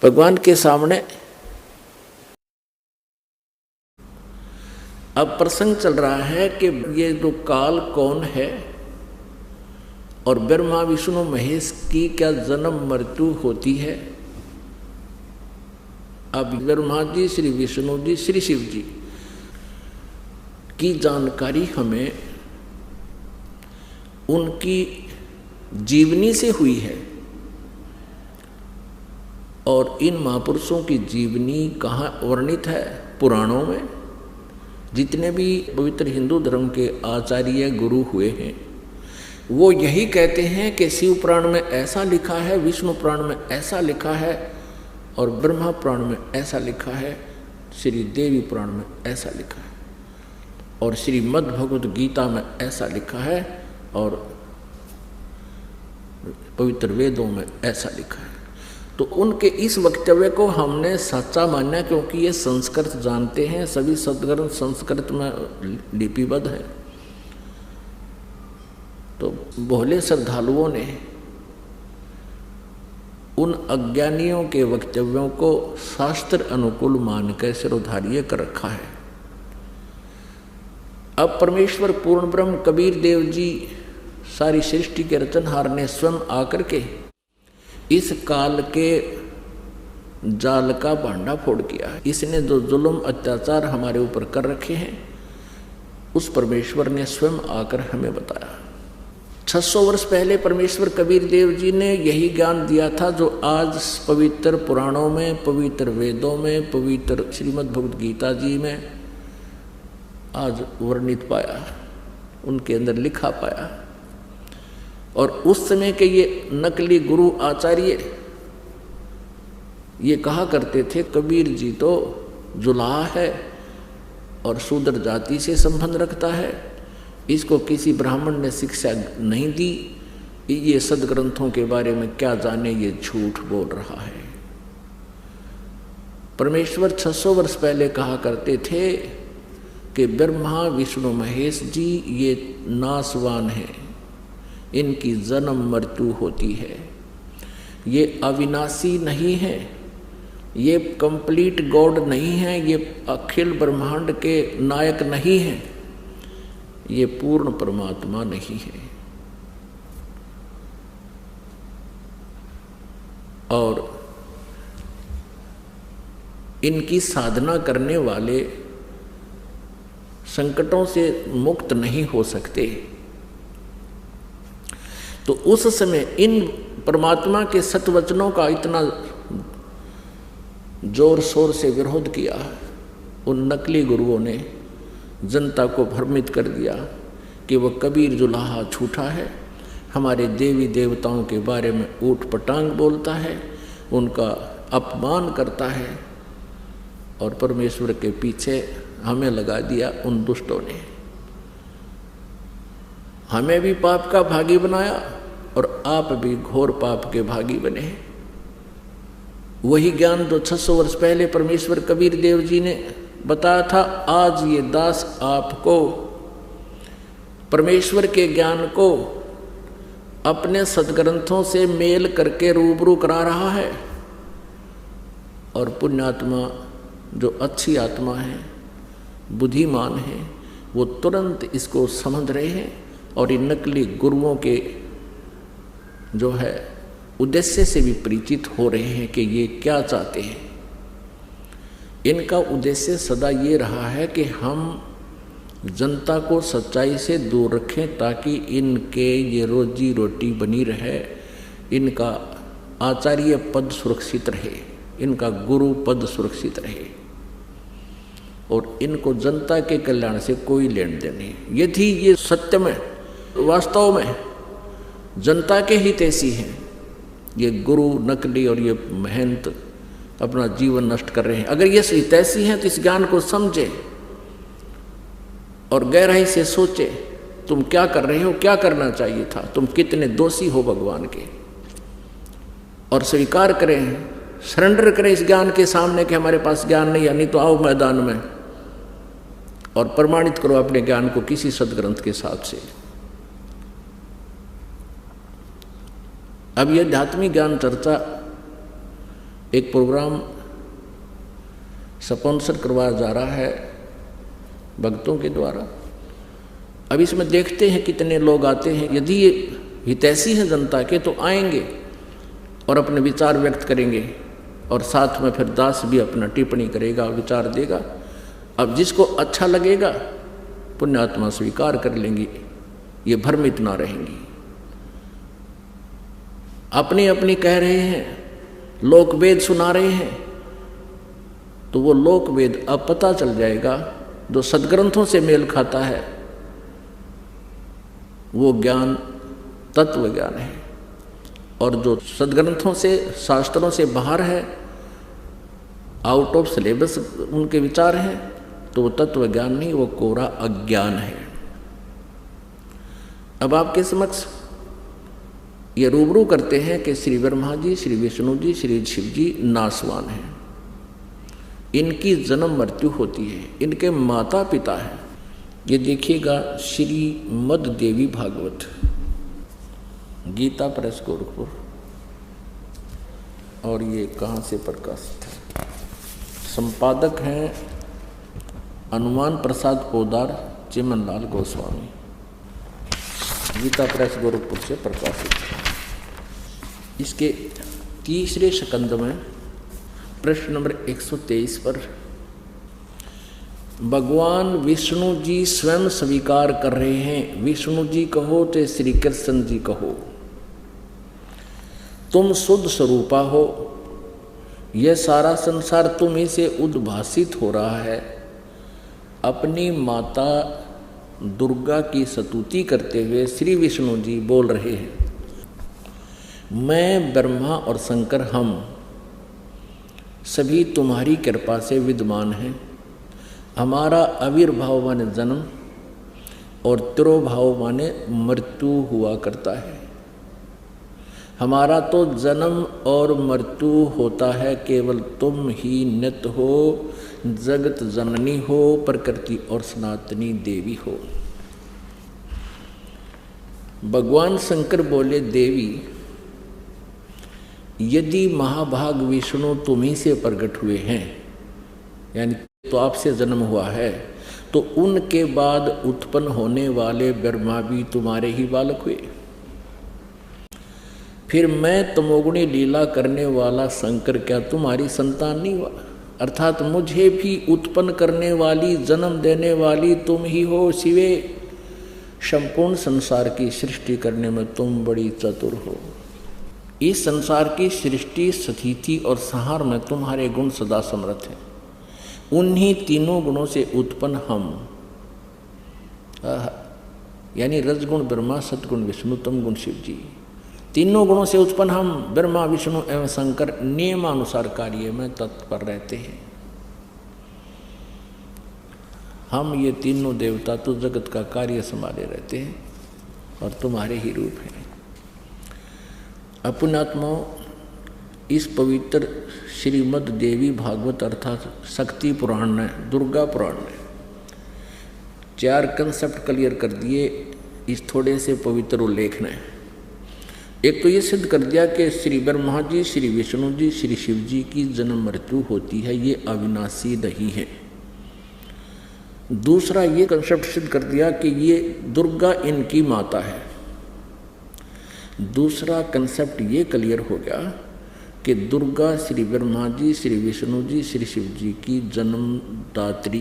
भगवान के सामने अब प्रसंग चल रहा है कि ये जो काल कौन है और ब्रह्मा विष्णु महेश की क्या जन्म मृत्यु होती है। अब ब्रह्मा जी, श्री विष्णु जी, श्री शिव जी की जानकारी हमें उनकी जीवनी से हुई है और इन महापुरुषों की जीवनी कहाँ वर्णित है? पुराणों में। जितने भी पवित्र हिंदू धर्म के आचार्य गुरु हुए हैं वो यही कहते हैं कि शिव पुराण में ऐसा लिखा है, विष्णु पुराण में ऐसा लिखा है और ब्रह्मा पुराण में ऐसा लिखा है, श्री देवी पुराण में ऐसा लिखा है और श्रीमद् भगवद गीता में ऐसा लिखा है और पवित्र वेदों में ऐसा लिखा है। तो उनके इस वक्तव्य को हमने सच्चा माना क्योंकि ये संस्कृत जानते हैं, सभी सदग्रंथ संस्कृत में लिपिबद्ध है। तो भोले श्रद्धालुओं ने उन अज्ञानियों के वक्तव्यों को शास्त्र अनुकूल मानकर सिरोधार्य कर रखा है। अब परमेश्वर पूर्ण ब्रह्म कबीर देव जी सारी सृष्टि के रचनहार ने स्वयं आकर के इस काल के जाल का भांडा फोड़ किया है। इसने जो जुल्म अत्याचार हमारे ऊपर कर रखे हैं उस परमेश्वर ने स्वयं आकर हमें बताया। 600 वर्ष पहले परमेश्वर कबीर देव जी ने यही ज्ञान दिया था जो आज पवित्र पुराणों में, पवित्र वेदों में, पवित्र श्रीमद् भगवद गीता जी में आज वर्णित पाया, उनके अंदर लिखा पाया। और उस समय के ये नकली गुरु आचार्य ये कहा करते थे कबीर जी तो जुलाहा है और शूद्र जाति से संबंध रखता है, इसको किसी ब्राह्मण ने शिक्षा नहीं दी, ये सदग्रंथों के बारे में क्या जाने, ये झूठ बोल रहा है। परमेश्वर 600 वर्ष पहले कहा करते थे कि ब्रह्मा विष्णु महेश जी ये नासवान हैं, इनकी जन्म मृत्यु होती है, ये अविनाशी नहीं है, ये कंप्लीट गॉड नहीं है, ये अखिल ब्रह्मांड के नायक नहीं है, ये पूर्ण परमात्मा नहीं है। और इनकी साधना करने वाले संकटों से मुक्त नहीं हो सकते। तो उस समय इन परमात्मा के सतवचनों का इतना जोर शोर से विरोध किया, उन नकली गुरुओं ने जनता को भ्रमित कर दिया कि वह कबीर जुलाहा झूठा है, हमारे देवी देवताओं के बारे में ऊट पटांग बोलता है, उनका अपमान करता है और परमेश्वर के पीछे हमें लगा दिया उन दुष्टों ने। हमें भी पाप का भागी बनाया और आप भी घोर पाप के भागी बने। वही ज्ञान जो 600 वर्ष पहले परमेश्वर कबीर देव जी ने बताया था, आज ये दास आपको परमेश्वर के ज्ञान को अपने सदग्रंथों से मेल करके रूबरू करा रहा है। और पुण्यात्मा जो अच्छी आत्मा है, बुद्धिमान है, वो तुरंत इसको समझ रहे हैं और इन नकली गुरुओं के जो है उद्देश्य से भी परिचित हो रहे हैं कि ये क्या चाहते हैं। इनका उद्देश्य सदा ये रहा है कि हम जनता को सच्चाई से दूर रखें ताकि इनके ये रोजी रोटी बनी रहे, इनका आचार्य पद सुरक्षित रहे, इनका गुरु पद सुरक्षित रहे और इनको जनता के कल्याण से कोई लेन देन नहीं। यदि ये सत्य में वास्तव में जनता के हितैषी हैं, ये गुरु नकली और ये महंत अपना जीवन नष्ट कर रहे हैं, अगर ये हितैषी हैं तो इस ज्ञान को समझे और गहराई से सोचे तुम क्या कर रहे हो, क्या करना चाहिए था, तुम कितने दोषी हो भगवान के, और स्वीकार करें, सरेंडर करें इस ज्ञान के सामने कि हमारे पास ज्ञान नहीं है, नहीं तो आओ मैदान में और प्रमाणित करो अपने ज्ञान को किसी सदग्रंथ के साथ से। अब यह आध्यात्मिक ज्ञान चर्चा एक प्रोग्राम स्पॉन्सर करवाया जा रहा है भक्तों के द्वारा। अब इसमें देखते हैं कितने लोग आते हैं। यदि ये हितैषी है जनता के तो आएंगे और अपने विचार व्यक्त करेंगे, और साथ में फिर दास भी अपना टिप्पणी करेगा, विचार देगा। अब जिसको अच्छा लगेगा पुण्यात्मा स्वीकार कर लेंगी, ये भ्रमित ना रहेंगी। अपनी अपनी कह रहे हैं, लोक वेद सुना रहे हैं, तो वो लोक वेद अब पता चल जाएगा। जो सदग्रंथों से मेल खाता है वो ज्ञान तत्व ज्ञान है, और जो सदग्रंथों से शास्त्रों से बाहर है, आउट ऑफ सिलेबस उनके विचार हैं, तो वो तत्व ज्ञान नहीं, वो कोरा अज्ञान है। अब आपके समक्ष ये रूबरू करते हैं कि श्री ब्रह्मा जी, श्री विष्णु जी, श्री शिव जी नासवान हैं, इनकी जन्म मृत्यु होती है, इनके माता पिता हैं। ये देखिएगा श्री मद देवी भागवत, गीता प्रेस गोरखपुर, और ये कहाँ से प्रकाशित है? संपादक हैं हनुमान प्रसाद पोदार, चिमनलाल गोस्वामी, गीता प्रेस गोरखपुर से प्रकाशित है। इसके तीसरे स्कंद में प्रश्न नंबर 123 पर भगवान विष्णु जी स्वयं स्वीकार कर रहे हैं। विष्णु जी कहो तो श्री कृष्ण जी कहो, तुम शुद्ध स्वरूपा हो, यह सारा संसार तुम ही से उद्भासित हो रहा है। अपनी माता दुर्गा की स्तुति करते हुए श्री विष्णु जी बोल रहे हैं, मैं ब्रह्मा और शंकर हम सभी तुम्हारी कृपा से विद्यमान हैं। हमारा आविर्भाव माने जन्म और तिरोभाव माने मृत्यु हुआ करता है। हमारा तो जन्म और मृत्यु होता है, केवल तुम ही नित्य हो, जगत जननी हो, प्रकृति और सनातनी देवी हो। भगवान शंकर बोले, देवी यदि महाभाग विष्णु तुम्ही से प्रकट हुए हैं, यानी तो आपसे जन्म हुआ है, तो उनके बाद उत्पन्न होने वाले ब्रह्मा भी तुम्हारे ही बालक हुए। फिर मैं तमोगुणी लीला करने वाला शंकर क्या तुम्हारी संतान नहीं हुआ? अर्थात मुझे भी उत्पन्न करने वाली, जन्म देने वाली तुम ही हो शिवे। संपूर्ण संसार की सृष्टि करने में तुम बड़ी चतुर हो। इस संसार की सृष्टि, स्थिति और संहार में तुम्हारे गुण सदा समर्थ हैं। उन्हीं तीनों गुणों से उत्पन्न हम, यानी रजगुण ब्रह्मा, सतगुण विष्णु, तम गुण शिव जी, तीनों गुणों से उत्पन्न हम ब्रह्मा विष्णु एवं शंकर नियमानुसार कार्य में तत्पर रहते हैं। हम ये तीनों देवता तो जगत का कार्य संभाले रहते हैं और तुम्हारे ही रूप हैं। पुण्यात्माओं, इस पवित्र श्रीमद् देवी भागवत अर्थात शक्ति पुराण ने, दुर्गा पुराण ने 4 कंसेप्ट क्लियर कर दिए इस थोड़े से पवित्र उल्लेख ने। एक तो ये सिद्ध कर दिया कि श्री ब्रह्मा जी, श्री विष्णु जी, श्री शिव जी की जन्म मृत्यु होती है, ये अविनाशी नहीं है। दूसरा ये कंसेप्ट सिद्ध कर दिया कि ये दुर्गा इनकी माता है। दूसरा कंसेप्ट ये क्लियर हो गया कि दुर्गा श्री ब्रह्मा जी, श्री विष्णु जी, श्री शिव जी की जन्मदात्री